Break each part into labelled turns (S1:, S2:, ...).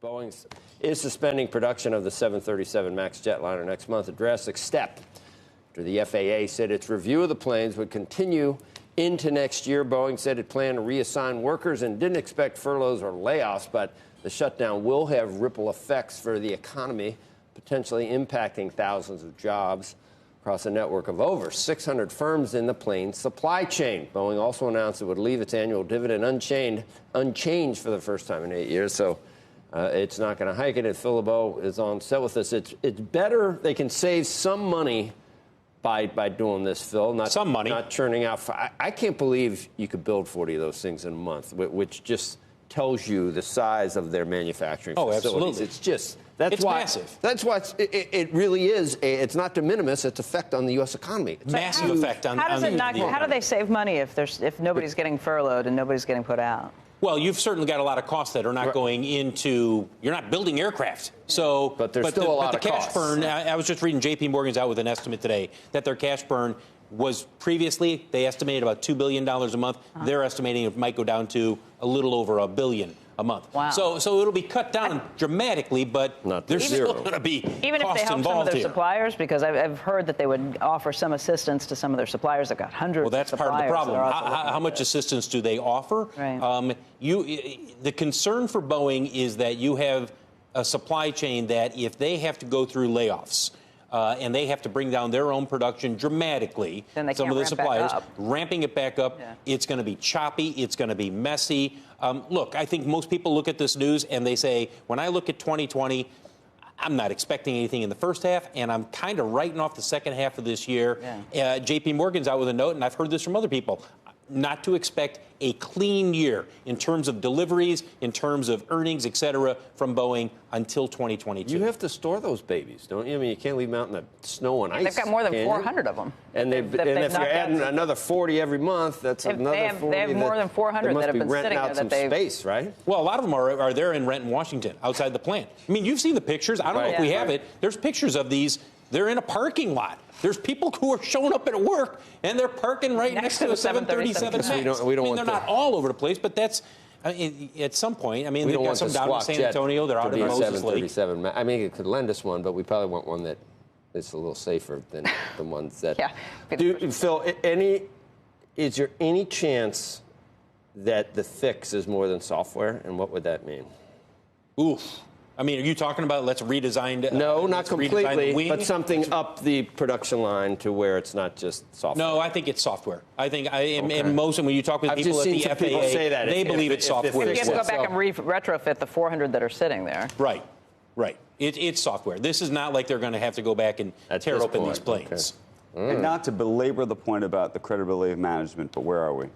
S1: Boeing is suspending production of the 737 MAX jetliner next month, a drastic step after the FAA said its review of the planes would continue into next year. Boeing said it planned to reassign workers and didn't expect furloughs or layoffs, but the shutdown will have ripple effects for the economy, potentially impacting thousands of jobs across a network of over 600 firms in the plane supply chain. Boeing also announced it would leave its annual dividend unchanged for the first time in 8 years. So it's not going to hike it. And Phil LeBeau is on set with us. It's better. They can save some money by doing this, Phil. Not churning out. I can't believe you could build 40 of those things in a month, which just tells you the size of their manufacturing facilities.
S2: Absolutely.
S1: It's just
S2: it's massive.
S1: That's what it really is. It's not de minimis. It's effect on the U.S. economy. It's
S2: massive effect on.
S3: How do they save money if nobody's getting furloughed and nobody's getting put out?
S2: Well, you've certainly got a lot of costs that are not going into. You're not building aircraft, so.
S1: But there's still a lot of
S2: cash
S1: costs.
S2: burn. I was just reading J.P. Morgan's out with an estimate today that their cash burn was previously they estimated about $2 billion a month. They're estimating it might go down to a little over $1 billion a month.
S3: Wow.
S2: So it'll be cut down dramatically, but there's still going to be
S3: even if they help some of their suppliers, because I've heard that they would offer some assistance to some of their suppliers. They've got hundreds.
S2: Well, that's
S3: of
S2: part of the problem. How much
S3: it.
S2: assistance do they offer?
S3: Right.
S2: The concern for Boeing is that you have a supply chain that if they have to go through layoffs. And they have to bring down their own production dramatically.
S3: Then they
S2: some of the suppliers ramping it back up.
S3: Yeah.
S2: It's going to be choppy. It's going to be messy. Look, I think most people look at this news and they say, when I look at 2020, I'm not expecting anything in the first half, and I'm kind of writing off the second half of this year.
S3: Yeah.
S2: J.P. Morgan's out with a note, and I've heard this from other people, not to expect a clean year in terms of deliveries, in terms of earnings, et cetera, from Boeing until 2022.
S1: You have to store those babies, don't you? I mean, you can't leave them out in the snow and ice.
S3: They've got more than 400 of them.
S1: And if you're adding another 40 every month, that's another 40.
S3: They have more than 400 that have been sitting
S1: out
S3: there.
S1: Some space, right?
S2: Well, a lot of them are there in Renton, Washington, outside the plant. I mean, you've seen the pictures. I don't know if we have it. There's pictures of these. They're in a parking lot. There's people who are showing up at work, and they're parking right next to the 737 MAX. They're not all over the place, but that's at some point. I mean, they've got some down in San Antonio. They're out in Moses Lake.
S1: I mean, it could lend us one, but we probably want one that is a little safer than the ones that. Phil, is there any chance that the fix is more than software, and what would that mean?
S2: Oof. I mean, are you talking about let's redesign?
S1: No, not completely, but something up the production line to where it's not just software.
S2: No, I think it's software. I think, and most, when you talk with people at the FAA,
S1: say that.
S2: They believe it's software.
S3: You have to go back and retrofit the 400 that are sitting there.
S2: Right. It's software. This is not like they're going to have to go back and tear open these planes.
S4: Okay. And not to belabor the point about the credibility of management, but where are we?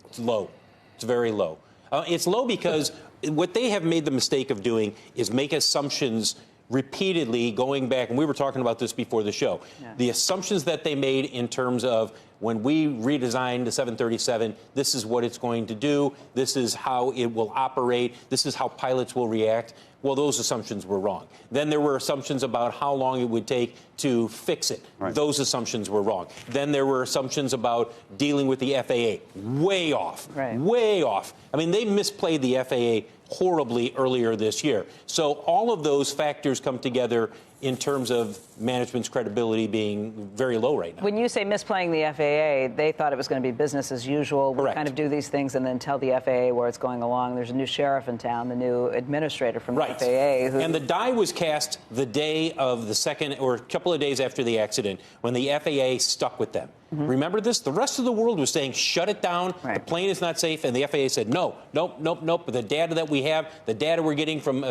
S2: It's low. It's very low. It's low because what they have made the mistake of doing is make assumptions repeatedly going back, and we were talking about this before the show. Yeah. The assumptions that they made in terms of when we redesigned the 737, this is what it's going to do, this is how it will operate, this is how pilots will react. Well, those assumptions were wrong. Then there were assumptions about how long it would take to fix it. Right. Those assumptions were wrong. Then there were assumptions about dealing with the FAA. Way off.
S3: Right.
S2: Way off. I mean, they misplayed the FAA horribly earlier this year. So all of those factors come together in terms of management's credibility being very low right now.
S3: When you say misplaying the FAA, they thought it was going to be business as usual. We'll kind of do these things and then tell the FAA where it's going along. There's a new sheriff in town, the new administrator from the FAA.
S2: And the die was cast the day of the second, or a couple of days after the accident, when the FAA stuck with them. Mm-hmm. Remember this? The rest of the world was saying, shut it down. Right. The plane is not safe. And the FAA said, nope. But the data that we have, the data we're getting from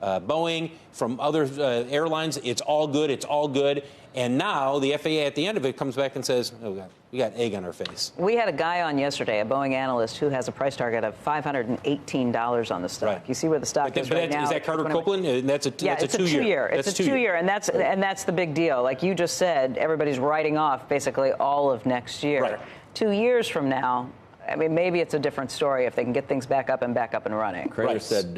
S2: Boeing, from other airlines, it's all good. It's all good. And now the FAA at the end of it comes back and says, oh, God, we got egg on our face.
S3: We had a guy on yesterday, a Boeing analyst, who has a price target of $518 on the stock. Right. You see where the stock is right now.
S2: Is that Carter Copeland? That's a two-year.
S3: It's a two-year, and that's the big deal. Like you just said, everybody's writing off basically all of next year.
S2: Right.
S3: 2 years from now, I mean, maybe it's a different story if they can get things back up and running.
S1: Crater said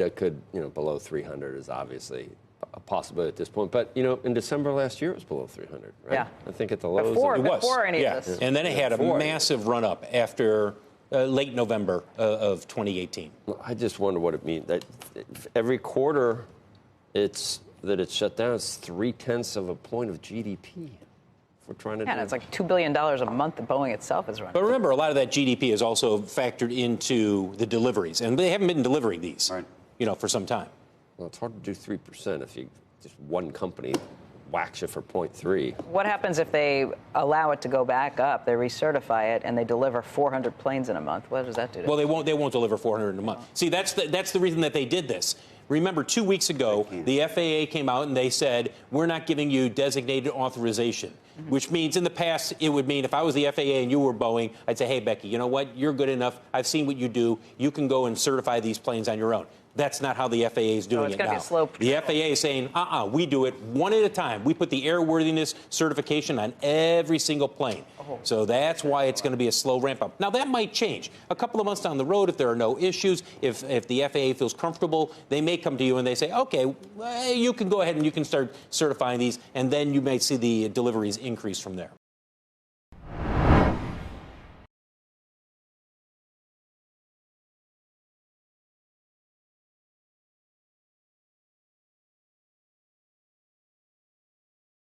S1: below 300 is obviously a possibility at this point. But, in December last year, it was below 300, right?
S3: Yeah.
S1: I think at the lows.
S3: Before any of this.
S2: And then it had a massive run-up after late November of 2018.
S1: I just wonder what it means. That every quarter, it's shut down. It's 0.3 of a point of GDP. We're trying to.
S3: Yeah, it's like $2 billion a month that Boeing itself is running.
S2: But remember, a lot of that GDP is also factored into the deliveries, and they haven't been delivering these, for some time.
S1: Well, it's hard to do 3% if you just one company whacks you for 0.3.
S3: What happens if they allow it to go back up, they recertify it, and they deliver 400 planes in a month? What does that do?
S2: Well, they won't deliver 400 in a month. See, that's the reason that they did this. Remember, 2 weeks ago, the FAA came out and they said, we're not giving you designated authorization, which means in the past, it would mean if I was the FAA and you were Boeing, I'd say, hey, Becky, you know what? You're good enough. I've seen what you do. You can go and certify these planes on your own. That's not how the FAA is doing it now.
S3: Be a slow
S2: the FAA is saying, we do it one at a time. We put the airworthiness certification on every single plane. So that's why it's going to be a slow ramp up. Now, that might change. A couple of months down the road, if there are no issues, if the FAA feels comfortable, they may come to you and they say, okay, you can go ahead and you can start certifying these, and then you may see the deliveries increase from there.